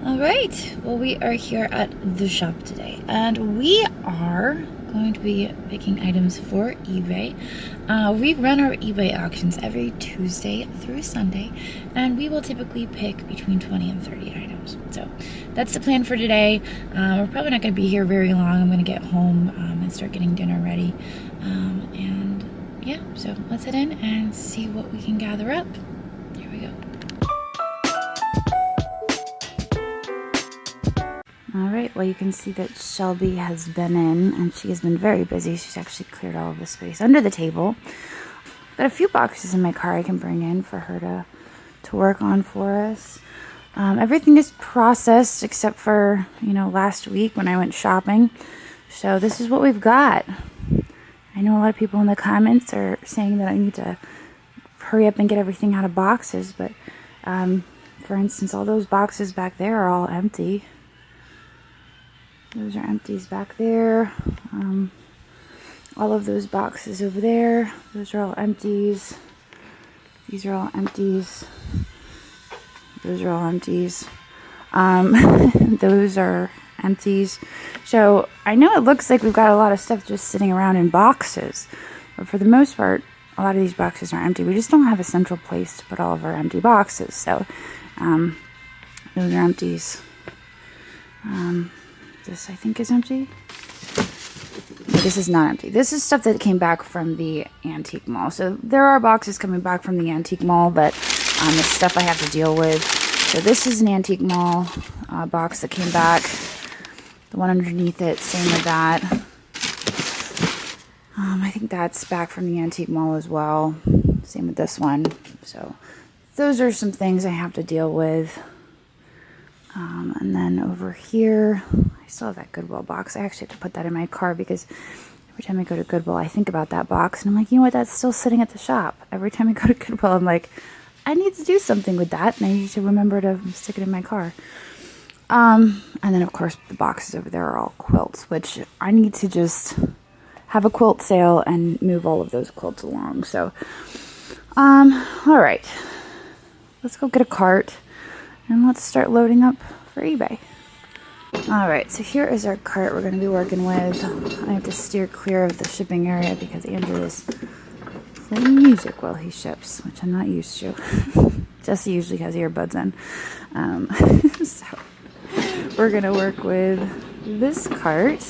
All right, well, we are here at the shop today, and we are going to be picking items for eBay. We run our eBay auctions every Tuesday through Sunday, and we will typically pick between 20 and 30 items. So that's the plan for today. We're probably not going to be here very long. I'm going to get home and start getting dinner ready. And yeah, so let's head in and see what we can gather up. Here we go. Alright, well, you can see that Shelby has been in, and she has been very busy. She's actually cleared all of the space under the table. Got a few boxes in my car I can bring in for her to work on for us. Everything is processed except for, last week when I went shopping. So this is what we've got. I know a lot of people in the comments are saying that I need to hurry up and get everything out of boxes, but for instance, all those boxes back there are all empty. Those are empties back there. All of those boxes over there, those are all empties. These are all empties. Those are all empties. Those are empties. So I know it looks like we've got a lot of stuff just sitting around in boxes, but for the most part, a lot of these boxes are empty. We just don't have a central place to put all of our empty boxes. So those are empties. This I think is empty. No, this is not empty. This is stuff that came back from the antique mall. So there are boxes coming back from the antique mall that it's stuff I have to deal with. So this is an antique mall box that came back. The one underneath it, same with that. I think that's back from the antique mall as well. Same with this one. So those are some things I have to deal with. And then over here, I still have that Goodwill box. I actually have to put that in my car because every time I go to Goodwill, I think about that box. And I'm like, you know what? That's still sitting at the shop. Every time I go to Goodwill, I'm like, I need to do something with that. And I need to remember to stick it in my car. And then, of course, the boxes over there are all quilts, which I need to just have a quilt sale and move all of those quilts along. So, all right. Let's go get a cart. And let's start loading up for eBay. Alright, so here is our cart we're going to be working with. I have to steer clear of the shipping area because Andrew is playing music while he ships, which I'm not used to. Jesse usually has earbuds in. So we're going to work with this cart.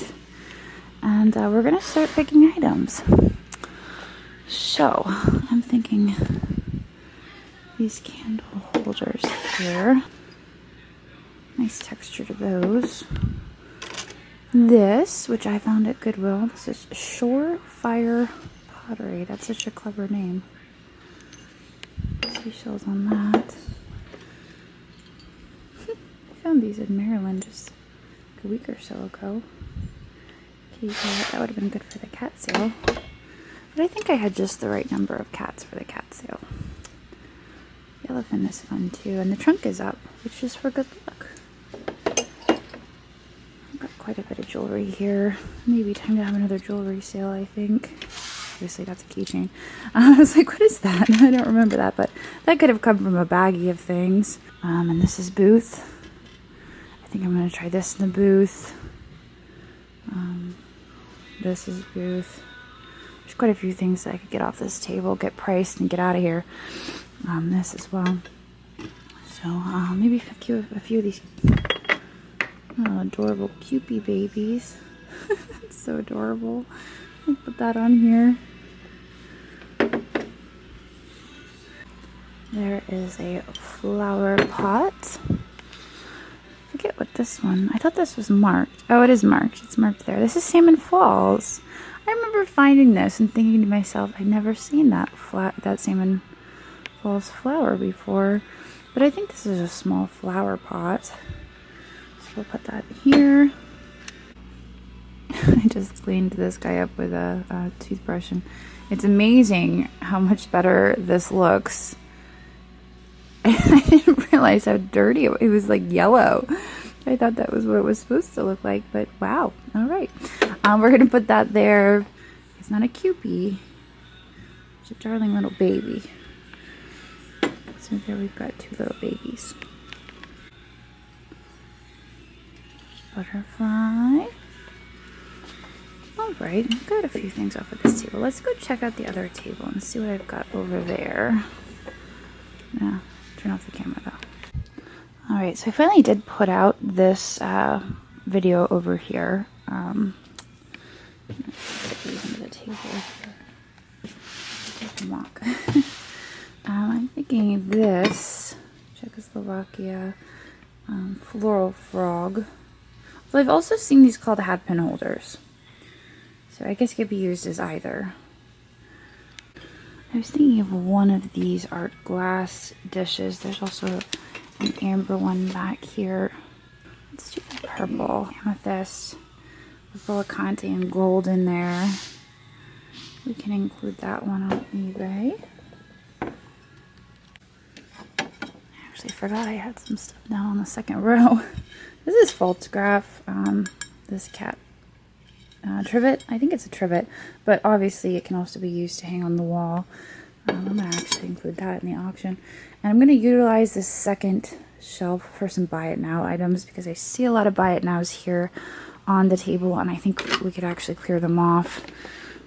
And we're going to start picking items. So, I'm thinking these candle holders here. Nice texture to those. This, which I found at Goodwill, this is Shore Fire Pottery. That's such a clever name. Seashells on that. I found these in Maryland just a week or so ago. That would have been good for the cat sale. But I think I had just the right number of cats for the cat sale. The elephant is fun too, and the trunk is up, which is for good luck. I've got quite a bit of jewelry here. Maybe time to have another jewelry sale, I think. Obviously, that's a keychain. I was like, what is that? I don't remember that, but that could have come from a baggie of things. And this is booth. I think I'm going to try this in the booth. This is booth. There's quite a few things that I could get off this table, get priced, and get out of here. This as well. So maybe a few of these adorable Cupid babies. That's so adorable. I'll put that on here. There is a flower pot. I forget what this one. I thought this was marked. Oh, it is marked. It's marked there. This is Salmon Falls. I remember finding this and thinking to myself, I'd never seen that Salmon Falls flower before, but I think this is a small flower pot, so we'll put that here. I just cleaned this guy up with a toothbrush, and it's amazing how much better this looks. I didn't realize how dirty it was, like yellow. I thought that was what it was supposed to look like, but wow. All right, we're gonna put that there. It's not a Cupid, it's a darling little baby. So there we've got two little babies. butterfly. All right, I've got a few things off of this table. Let's go check out the other table and see what I've got over there. Yeah, turn off the camera though. All right, so I finally did put out this video over here. Get these under the table here. Mock. I'm thinking this Czechoslovakia floral frog. Well, I've also seen these called hat pin holders, so I guess it could be used as either. I was thinking of one of these art glass dishes. There's also an amber one back here. Let's do the purple amethyst with Alicante and gold in there. We can include that one on eBay. I actually forgot I had some stuff down on the second row. This is Faltzgraf, this cat trivet. I think it's a trivet, but obviously it can also be used to hang on the wall. I'm going to actually include that in the auction. And I'm going to utilize this second shelf for some buy it now items because I see a lot of buy it nows here on the table, and I think we could actually clear them off.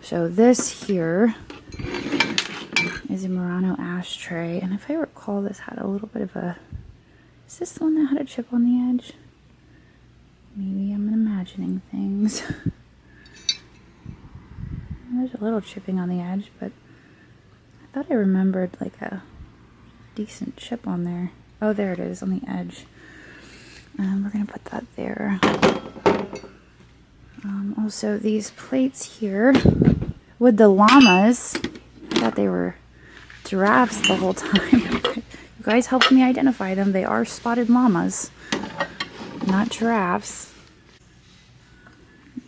So this here is a Murano ashtray, and if I recall, this had a little bit of a... Is this the one that had a chip on the edge? Maybe I'm imagining things. There's a little chipping on the edge, but I thought I remembered like a decent chip on there. Oh, there it is on the edge. We're going to put that there. Also, these plates here with the llamas. I thought they were giraffes the whole time. You guys helped me identify them. They are spotted llamas, not giraffes.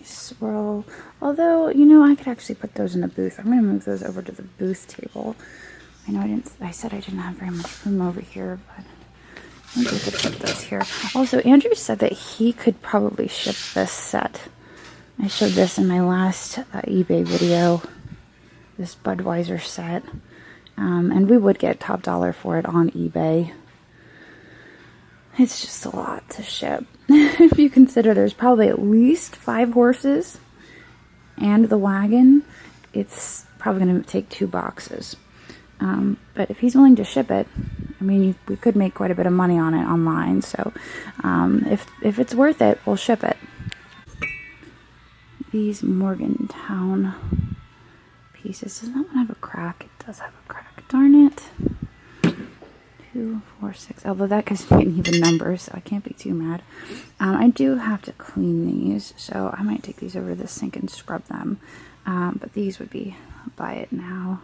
Swirl. Although, you know, I could actually put those in the booth. I'm going to move those over to the booth table. I know I said I didn't have very much room over here, but I think we could put those here. Also, Andrew said that he could probably ship this set. I showed this in my last eBay video, this Budweiser set, and we would get top dollar for it on eBay. It's just a lot to ship. If you consider there's probably at least 5 horses and the wagon, it's probably going to take 2 boxes. But if he's willing to ship it, I mean, we could make quite a bit of money on it online. So if it's worth it, we'll ship it. These Morgantown pieces. Does that one have a crack? It does have a crack. Darn it. 2, 4, 6. Although that gives me an even number, so I can't be too mad. I do have to clean these, so I might take these over to the sink and scrub them. But these would be buy it now.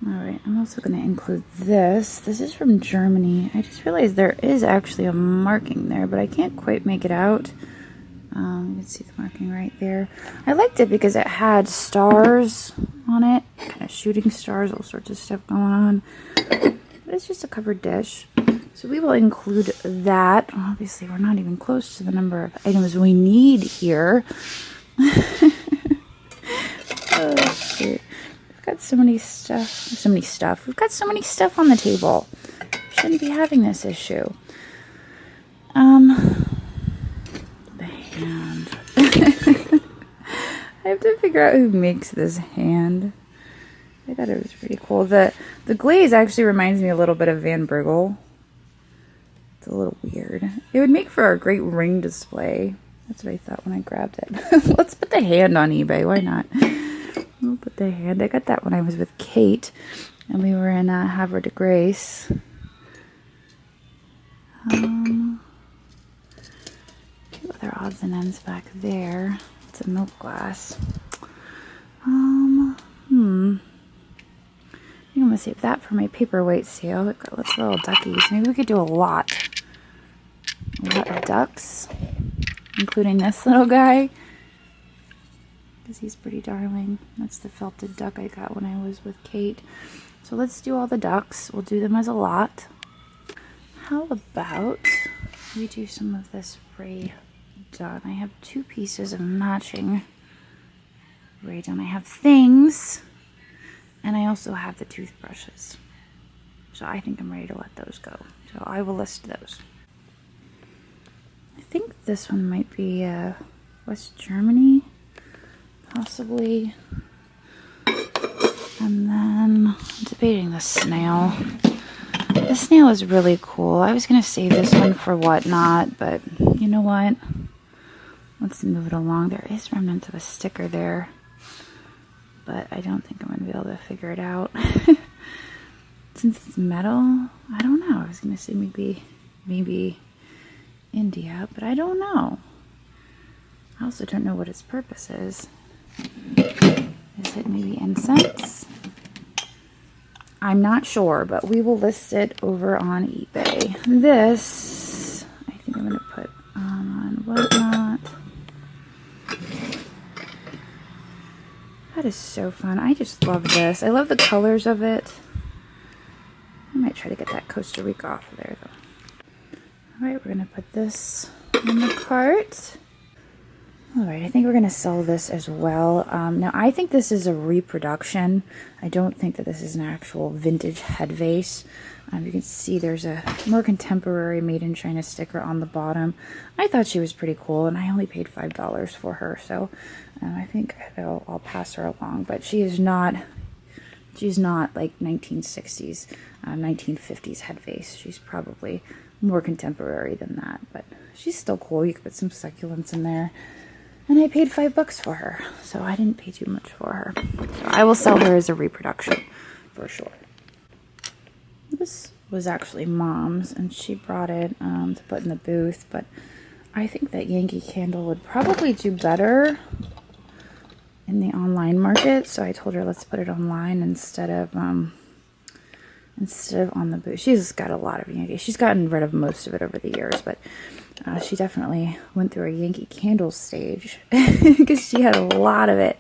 Alright, I'm also going to include this. This is from Germany. I just realized there is actually a marking there, but I can't quite make it out. You can see the marking right there. I liked it because it had stars on it, kind of shooting stars, all sorts of stuff going on. But it's just a covered dish. So we will include that. Obviously, we're not even close to the number of items we need here. Oh, shoot. We've got so many stuff. We've got so many stuff on the table. We shouldn't be having this issue. The hand. I have to figure out who makes this hand. I thought it was pretty cool. The glaze actually reminds me a little bit of Van Brugel. It's a little weird. It would make for a great ring display. That's what I thought when I grabbed it. Let's put the hand on eBay. Why not? We'll put the hand. I got that when I was with Kate, and we were in Havre de Grace. Two other odds and ends back there. It's a milk glass. I think I'm gonna save that for my paperweight sale. I've got lots of little duckies. Maybe we could do a lot of ducks, including this little guy, because he's pretty darling. That's the felted duck I got when I was with Kate. So let's do all the ducks. We'll do them as a lot. How about we do some of this Ray done? I have 2 pieces of matching Ray done. I have things, and I also have the toothbrushes. So I think I'm ready to let those go. So I will list those. I think This one might be West Germany, possibly. And then I'm debating the snail. The snail is really cool. I was going to save this one for Whatnot, but you know what? Let's move it along. There is remnants of a sticker there, but I don't think I'm going to be able to figure it out. Since it's metal, I don't know. I was going to say maybe India, but I don't know. I also don't know what its purpose is. Is it maybe incense? I'm not sure, but we will list it over on eBay. This, I think I'm going to put on Whatnot. That is so fun. I just love this. I love the colors of it. I might try to get that Costa Rica off of there, though. Alright, we're going to put this in the cart. Alright, I think we're going to sell this as well. Now, I think this is a reproduction. I don't think that this is an actual vintage head vase. You can see there's a more contemporary made in China sticker on the bottom. I thought she was pretty cool, and I only paid $5 for her, so I think I'll pass her along. But she's not like 1960s, 1950s head vase. She's probably more contemporary than that, but she's still cool. You could put some succulents in there. And I paid $5 for her, so I didn't pay too much for her. So I will sell her as a reproduction, for sure. This was actually Mom's, and she brought it to put in the booth, but I think that Yankee Candle would probably do better in the online market, so I told her let's put it online instead of on the booth. She's got a lot of Yankee. She's gotten rid of most of it over the years, but she definitely went through a Yankee Candle stage because she had a lot of it.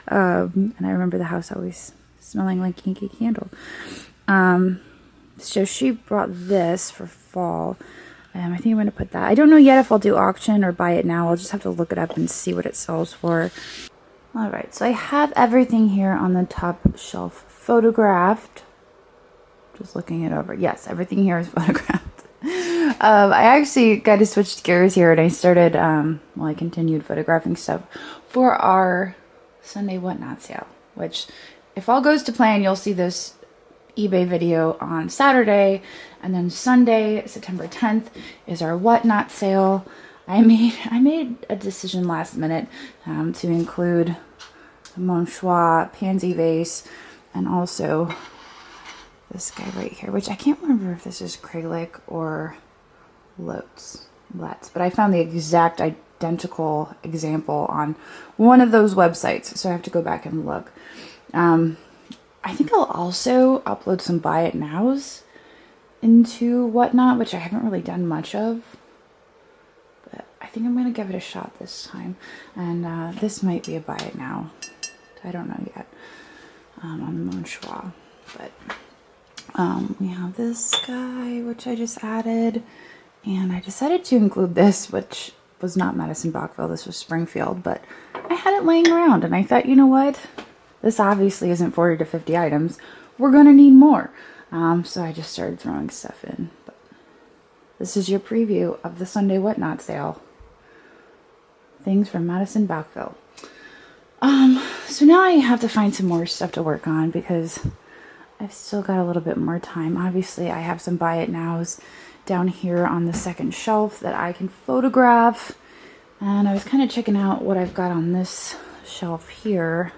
And I remember the house always smelling like Yankee Candle. So she brought this for fall. I think I'm going to put that. I don't know yet if I'll do auction or buy it now. I'll just have to look it up and see what it sells for. Alright, so I have everything here on the top shelf photographed. Just looking it over. Yes, everything here is photographed. I actually kind of switched gears here and I started, I continued photographing stuff for our Sunday Whatnot sale, which if all goes to plan, you'll see this eBay video on Saturday, and then Sunday, September 10th, is our Whatnot sale. I made a decision last minute to include the Monchois pansy vase and also this guy right here, which I can't remember if this is acrylic or Let's, but I found the exact identical example on one of those websites, so I have to go back and look. I think I'll also upload some buy it nows into Whatnot, which I haven't really done much of, but I think I'm going to give it a shot this time, and this might be a buy it now. I don't know yet on the Monchois, but we have this guy, which I just added. And I decided to include this, which was not Madison Bachville, this was Springfield, but I had it laying around and I thought, you know what? This obviously isn't 40 to 50 items. We're going to need more. So I just started throwing stuff in. But this is your preview of the Sunday Whatnot sale. Things from Madison Bachville. So now I have to find some more stuff to work on because I've still got a little bit more time. Obviously, I have some buy it nows down here on the second shelf that I can photograph, and I was kind of checking out what I've got on this shelf here,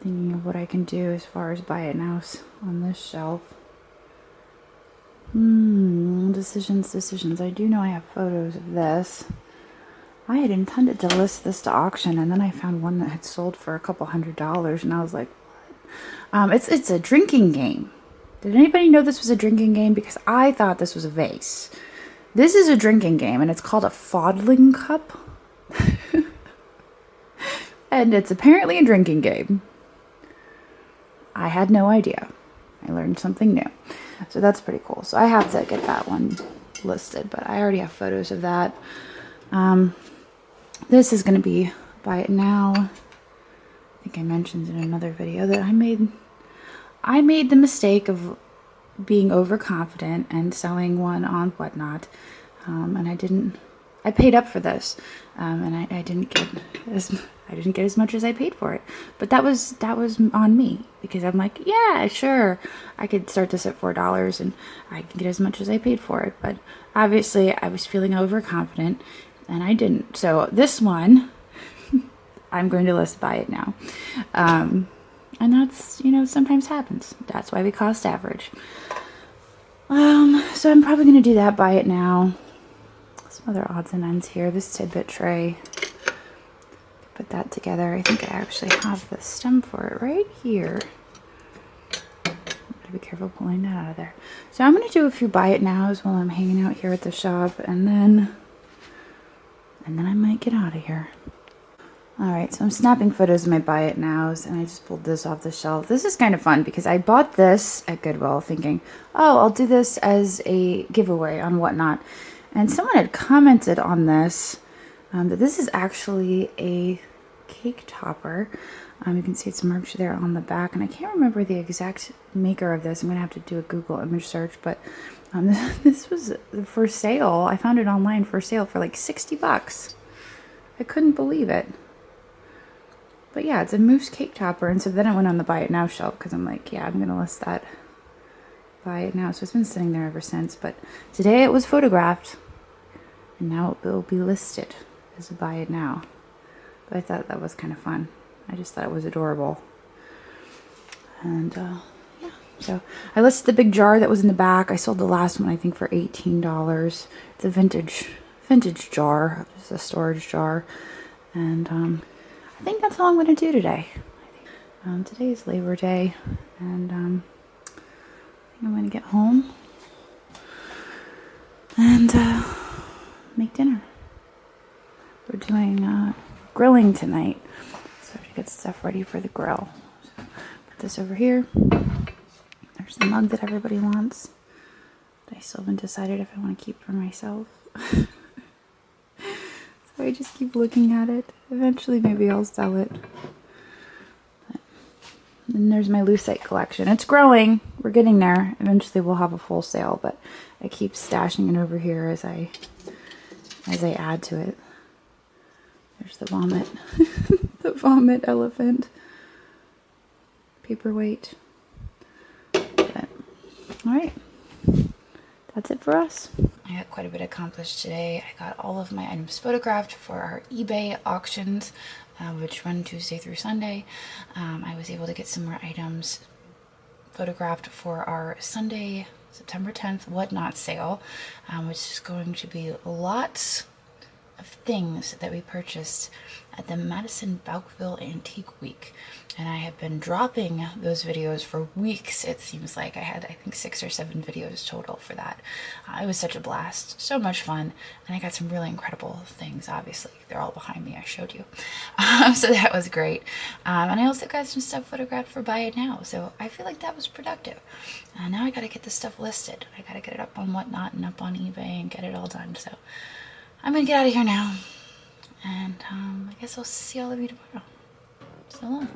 thinking of what I can do as far as buy it nows on this shelf. Decisions. I do know I have photos of this. I had intended to list this to auction, and then I found one that had sold for a couple $100, and I was like, what? It's a drinking game. Did anybody know this was a drinking game? Because I thought this was a vase. This is a drinking game, and it's called a Fodling Cup. And it's apparently a drinking game. I had no idea. I learned something new. So that's pretty cool. So I have to get that one listed, but I already have photos of that. This is going to be buy it now. I think I mentioned in another video that I made the mistake of being overconfident and selling one on Whatnot. And I paid up for this, and I didn't get as much as I paid for it. But that was on me, because I'm like, yeah, sure, I could start this at $4 and I can get as much as I paid for it. But obviously I was feeling overconfident and I didn't. So this one, I'm going to list buy it now. And that's, sometimes happens. That's why we cost average. So I'm probably going to do that, buy it now. Some other odds and ends here. This tidbit tray. Put that together. I think I actually have the stem for it right here. Be careful pulling that out of there. So I'm going to do a few buy it nows while I'm hanging out here at the shop, and then I might get out of here. Alright, so I'm snapping photos of my buy it nows, and I just pulled this off the shelf. This is kind of fun because I bought this at Goodwill thinking, oh, I'll do this as a giveaway on Whatnot. And someone had commented on this, that this is actually a cake topper. You can see it's marked there on the back, and I can't remember the exact maker of this. I'm going to have to do a Google image search, but this was for sale. I found it online for sale for like $60. I couldn't believe it. But yeah, it's a mousse cake topper, and so then I went on the buy it now shelf because I'm like, yeah, I'm going to list that buy it now. So it's been sitting there ever since, but today it was photographed, and now it will be listed as a buy it now. But I thought that was kind of fun. I just thought it was adorable. And yeah, so I listed the big jar that was in the back. I sold the last one, I think, for $18. It's a vintage jar. It's a storage jar. And I think that's all I'm going to do today. Today is Labor Day, and I think I'm going to get home and make dinner. We're doing grilling tonight, so I have to get stuff ready for the grill. So put this over here. There's the mug that everybody wants. But I still haven't decided if I want to keep for myself. So I just keep looking at it. Eventually maybe I'll sell it. But then there's my lucite collection. It's growing. We're getting there. Eventually we'll have a full sale, but I keep stashing it over here as I add to it. There's the vomit. The vomit elephant. Paperweight. But, alright. That's it for us. I got quite a bit accomplished today. I got all of my items photographed for our eBay auctions, which run Tuesday through Sunday. I was able to get some more items photographed for our Sunday, September 10th Whatnot sale, which is going to be lots of things that we purchased at the Madison Bouckville Antique Week. And I have been dropping those videos for weeks, it seems like. I had, I think, 6 or 7 videos total for that. It was such a blast, so much fun, and I got some really incredible things, obviously. They're all behind me, I showed you. So that was great. And I also got some stuff photographed for Buy It Now, so I feel like that was productive. Now I gotta get this stuff listed. I gotta get it up on Whatnot and up on eBay and get it all done, so I'm gonna get out of here now. And I guess I'll see all of you tomorrow. So long.